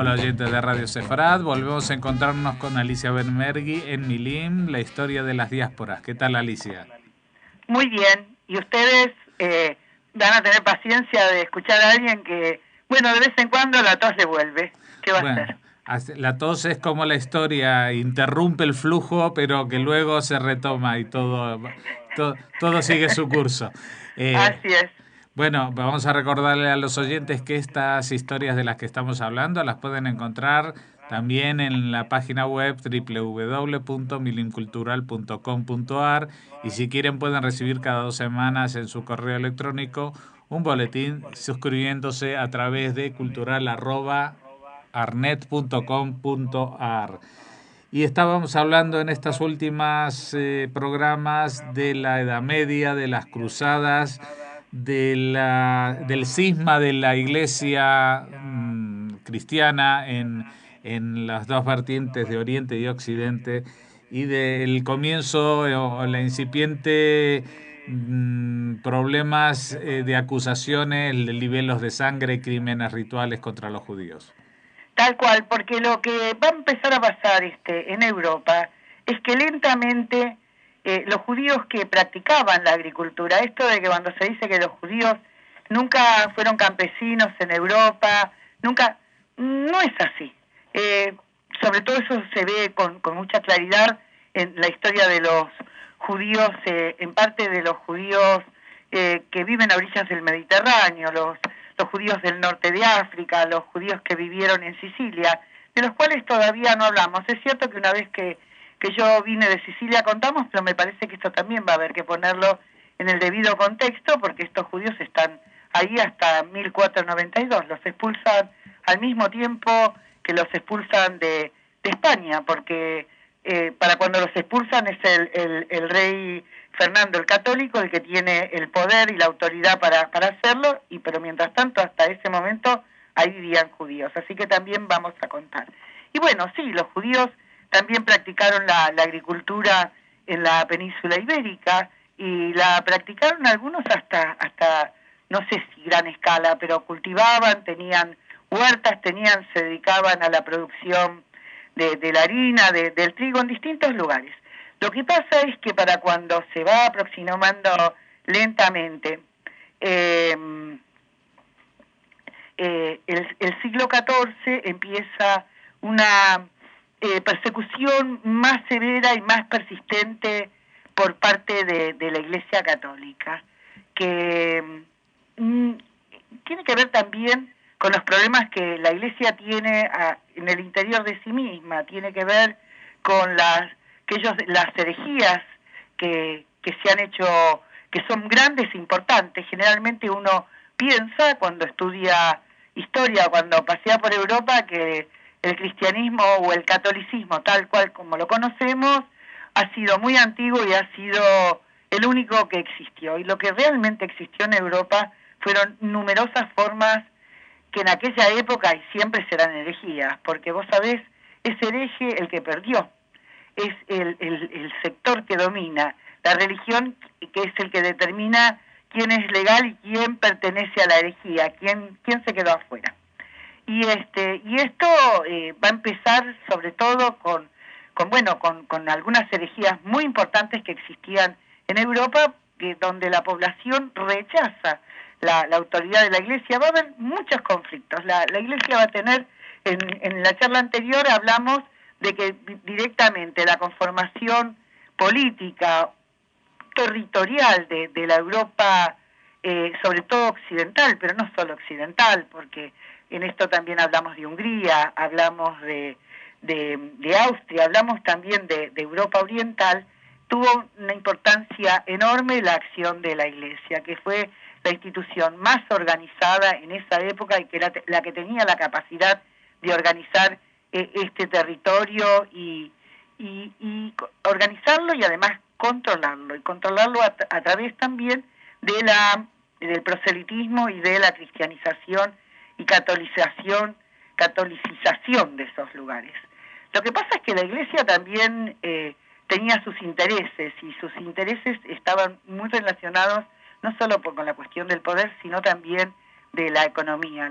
Hola oyentes de Radio Sefarad, volvemos a encontrarnos con Alicia Benmergui en Milim, la historia de las diásporas. ¿Qué tal, Alicia? Muy bien, y ustedes van a tener paciencia de escuchar a alguien que, bueno, de vez en cuando la tos le vuelve. ¿Qué va a hacer? La tos es como la historia, interrumpe el flujo, pero que luego se retoma y todo sigue su curso. Así es. Bueno, vamos a recordarle a los oyentes que estas historias de las que estamos hablando las pueden encontrar también en la página web www.milimcultural.com.ar y si quieren pueden recibir cada 2 semanas en su correo electrónico un boletín suscribiéndose a través de cultural@arnet.com.ar. Y estábamos hablando en estas últimas programas de la Edad Media, de las cruzadas, del cisma de la iglesia cristiana en las dos vertientes de Oriente y Occidente y del comienzo o la incipiente problemas de acusaciones, libelos de sangre y crímenes rituales contra los judíos. Tal cual, porque lo que va a empezar a pasar en Europa es que lentamente los judíos que practicaban la agricultura, esto de que cuando se dice que los judíos nunca fueron campesinos en Europa, no es así. Sobre todo eso se ve con mucha claridad en la historia de los judíos, en parte de los judíos que viven a orillas del Mediterráneo, los judíos del norte de África, los judíos que vivieron en Sicilia, de los cuales todavía no hablamos. Es cierto que una vez que yo vine de Sicilia contamos, pero me parece que esto también va a haber que ponerlo en el debido contexto, porque estos judíos están ahí hasta 1492, los expulsan al mismo tiempo que los expulsan de España, porque para cuando los expulsan es el rey Fernando el Católico el que tiene el poder y la autoridad para hacerlo, pero mientras tanto hasta ese momento ahí vivían judíos, así que también vamos a contar. Y bueno, sí, los judíos también practicaron la agricultura en la península ibérica y la practicaron algunos hasta no sé si gran escala, pero cultivaban, tenían huertas, se dedicaban a la producción de la harina, del trigo en distintos lugares. Lo que pasa es que para cuando se va aproximando lentamente el siglo XIV empieza una persecución más severa y más persistente por parte de la Iglesia Católica, que tiene que ver también con los problemas que la Iglesia tiene en el interior de sí misma, tiene que ver con las herejías que se han hecho, que son grandes e importantes. Generalmente uno piensa cuando estudia historia, cuando pasea por Europa, que el cristianismo o el catolicismo, tal cual como lo conocemos, ha sido muy antiguo y ha sido el único que existió. Y lo que realmente existió en Europa fueron numerosas formas que en aquella época y siempre serán herejías, porque vos sabés, es hereje el que perdió, es el sector que domina, la religión que es el que determina quién es legal y quién pertenece a la herejía, quién se quedó afuera. Y esto va a empezar sobre todo con algunas herejías muy importantes que existían en Europa, donde la población rechaza la autoridad de la Iglesia. Va a haber muchos conflictos. La Iglesia va a tener, en la charla anterior hablamos de que directamente la conformación política, territorial de la Europa, sobre todo occidental, pero no solo occidental, porque en esto también hablamos de Hungría, hablamos de Austria, hablamos también de Europa Oriental, tuvo una importancia enorme la acción de la Iglesia, que fue la institución más organizada en esa época y que la que tenía la capacidad de organizar este territorio y organizarlo y además controlarlo a través también del proselitismo y de la cristianización y catolicización de esos lugares. Lo que pasa es que la Iglesia también tenía sus intereses, y sus intereses estaban muy relacionados no solo con la cuestión del poder, sino también de la economía.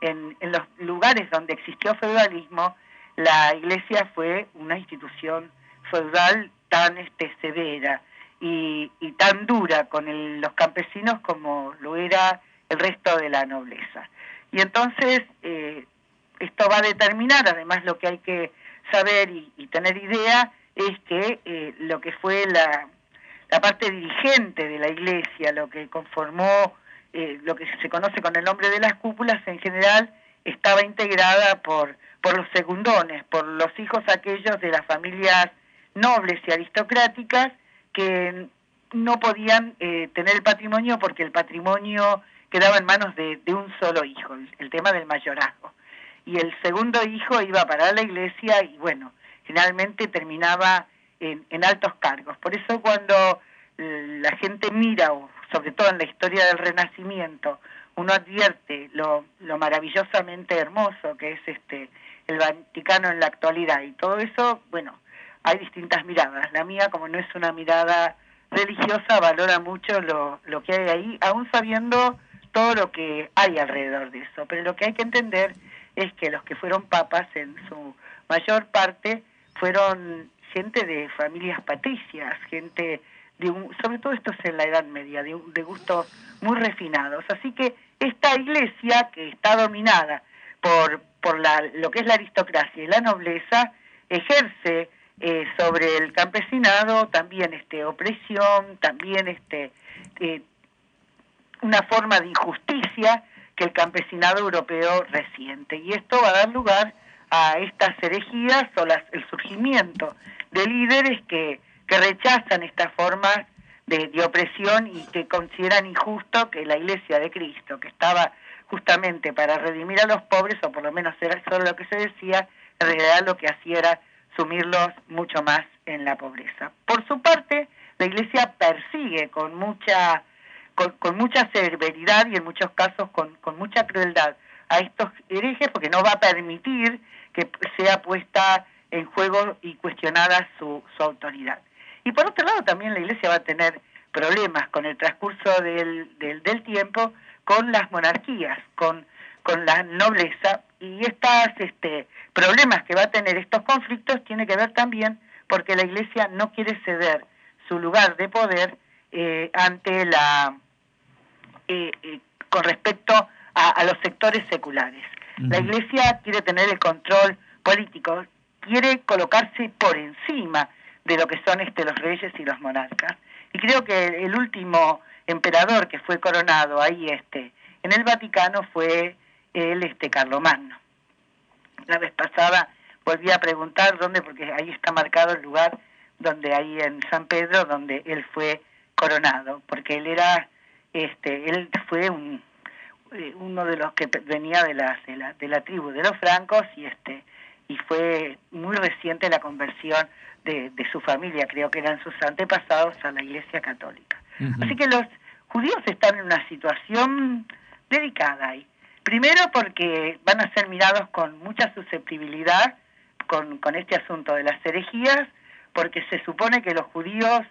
en los lugares donde existió feudalismo, la Iglesia fue una institución feudal tan severa y tan dura con los campesinos como lo era el resto de la nobleza. Y entonces esto va a determinar, además lo que hay que saber y tener idea, es que lo que fue la parte dirigente de la Iglesia, lo que conformó lo que se conoce con el nombre de las cúpulas, en general estaba integrada por los segundones, por los hijos aquellos de las familias nobles y aristocráticas que no podían tener el patrimonio porque el patrimonio quedaba en manos de un solo hijo, el tema del mayorazgo. Y el segundo hijo iba para la Iglesia y bueno, generalmente terminaba en altos cargos. Por eso cuando la gente mira, o sobre todo en la historia del Renacimiento, uno advierte lo maravillosamente hermoso que es el Vaticano en la actualidad y todo eso, bueno, hay distintas miradas. La mía, como no es una mirada religiosa, valora mucho lo que hay ahí, aún sabiendo todo lo que hay alrededor de eso. Pero lo que hay que entender es que los que fueron papas en su mayor parte fueron gente de familias patricias, gente sobre todo esto es en la Edad Media, de gustos muy refinados. Así que esta Iglesia, que está dominada por lo que es la aristocracia y la nobleza, ejerce sobre el campesinado también opresión, también una forma de injusticia que el campesinado europeo resiente. Y esto va a dar lugar a estas herejías o el surgimiento de líderes que rechazan estas formas de opresión y que consideran injusto que la Iglesia de Cristo, que estaba justamente para redimir a los pobres, o por lo menos era solo lo que se decía, en realidad lo que hacía era sumirlos mucho más en la pobreza. Por su parte, la Iglesia persigue con mucha severidad y en muchos casos con mucha crueldad a estos herejes, porque no va a permitir que sea puesta en juego y cuestionada su autoridad. Y por otro lado también la Iglesia va a tener problemas con el transcurso del tiempo con las monarquías, con la nobleza, y estos problemas que va a tener, estos conflictos, tiene que ver también porque la Iglesia no quiere ceder su lugar de poder ante con respecto a los sectores seculares. Uh-huh. La Iglesia quiere tener el control político, quiere colocarse por encima de lo que son los reyes y los monarcas. Y creo que el último emperador que fue coronado ahí en el Vaticano fue el Carlomagno. La vez pasada volví a preguntar dónde, porque ahí está marcado el lugar donde ahí en San Pedro, donde él fue coronado, porque él era él fue uno de los que venía de la tribu de los francos y fue muy reciente la conversión de su familia, creo que eran sus antepasados, a la Iglesia Católica. Uh-huh. Así que los judíos están en una situación delicada ahí. Primero porque van a ser mirados con mucha susceptibilidad con este asunto de las herejías, porque se supone que los judíos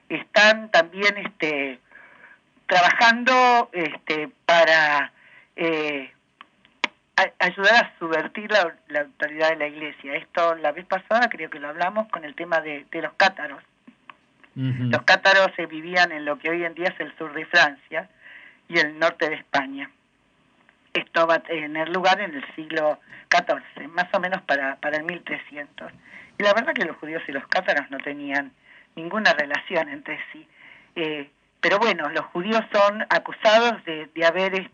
están también trabajando para ayudar a subvertir la autoridad de la Iglesia. Esto la vez pasada creo que lo hablamos con el tema de los cátaros. Uh-huh. Los cátaros vivían en lo que hoy en día es el sur de Francia y el norte de España. Esto va a tener lugar en el siglo XIV, más o menos para el 1300. Y la verdad que los judíos y los cátaros no tenían ninguna relación entre sí. Pero bueno, los judíos son acusados de haber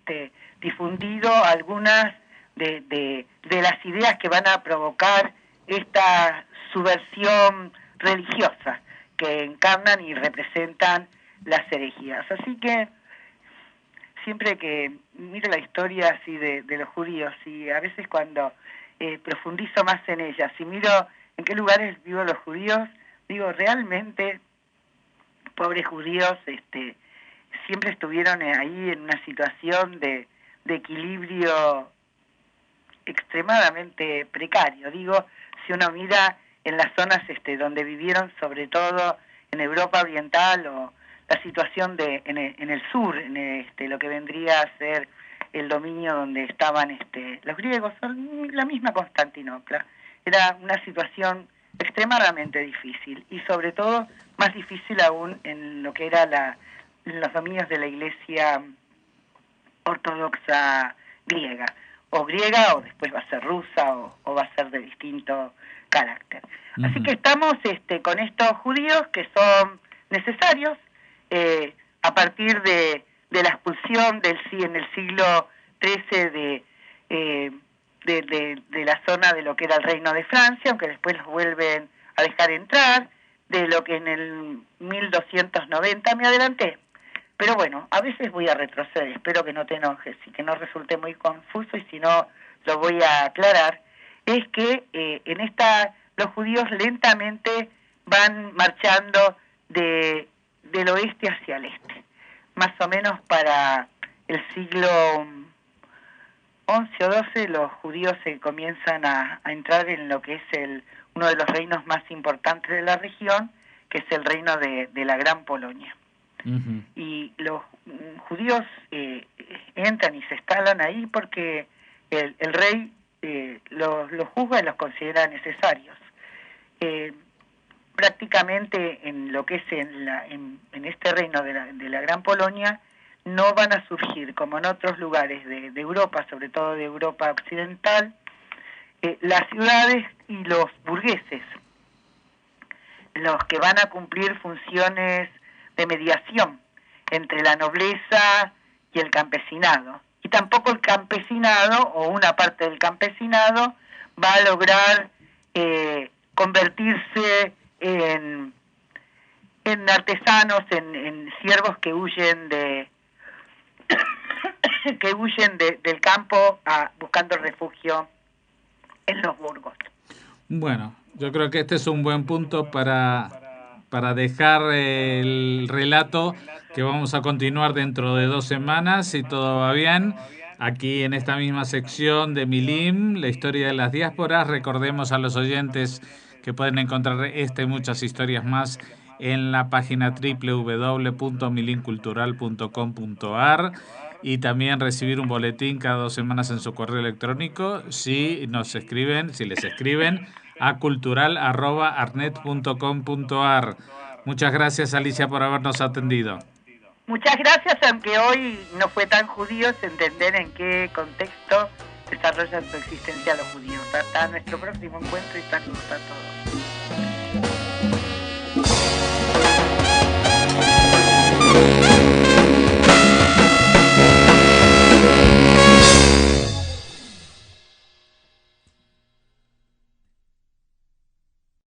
difundido algunas de las ideas que van a provocar esta subversión religiosa que encarnan y representan las herejías. Así que siempre que miro la historia así de los judíos, y a veces cuando profundizo más en ella, si miro en qué lugares viven los judíos, digo, realmente, pobres judíos, siempre estuvieron ahí en una situación de equilibrio extremadamente precario. Digo, si uno mira en las zonas donde vivieron, sobre todo en Europa Oriental, o la situación en el sur, en lo que vendría a ser el dominio donde estaban los griegos, la misma Constantinopla. Era una situación extremadamente difícil y sobre todo más difícil aún en lo que era los dominios de la Iglesia ortodoxa griega, o después va a ser rusa o va a ser de distinto carácter. Uh-huh. Así que estamos con estos judíos que son necesarios a partir de la expulsión en el siglo XIII de la zona de lo que era el Reino de Francia, aunque después los vuelven a dejar entrar, de lo que en el 1290 me adelanté. Pero bueno, a veces voy a retroceder, espero que no te enojes y que no resulte muy confuso, y si no lo voy a aclarar. Es que los judíos lentamente van marchando del oeste hacia el este. Más o menos para el siglo XI o XII los judíos se comienzan a entrar en lo que es uno de los reinos más importantes de la región, que es el reino de la Gran Polonia. Uh-huh. Y los judíos entran y se instalan ahí porque el rey los juzga y los considera necesarios. Prácticamente en lo que es en este reino de la Gran Polonia no van a surgir, como en otros lugares de Europa, sobre todo de Europa occidental, las ciudades y los burgueses, los que van a cumplir funciones de mediación entre la nobleza y el campesinado. Y tampoco el campesinado, o una parte del campesinado, va a lograr convertirse en artesanos, en siervos que huyen del campo buscando refugio en los burgos. Bueno, yo creo que este es un buen punto para dejar el relato, que vamos a continuar dentro de 2 semanas, si todo va bien, aquí en esta misma sección de Milim, la historia de las diásporas. Recordemos a los oyentes que pueden encontrar esta y muchas historias más en la página www.milincultural.com.ar, y también recibir un boletín cada 2 semanas en su correo electrónico si les escriben a cultural@arnet.com.ar. Muchas gracias, Alicia, por habernos atendido. Muchas gracias, aunque hoy no fue tan judíos entender en qué contexto desarrollan su existencia los judíos. Hasta nuestro próximo encuentro y saludos a todos.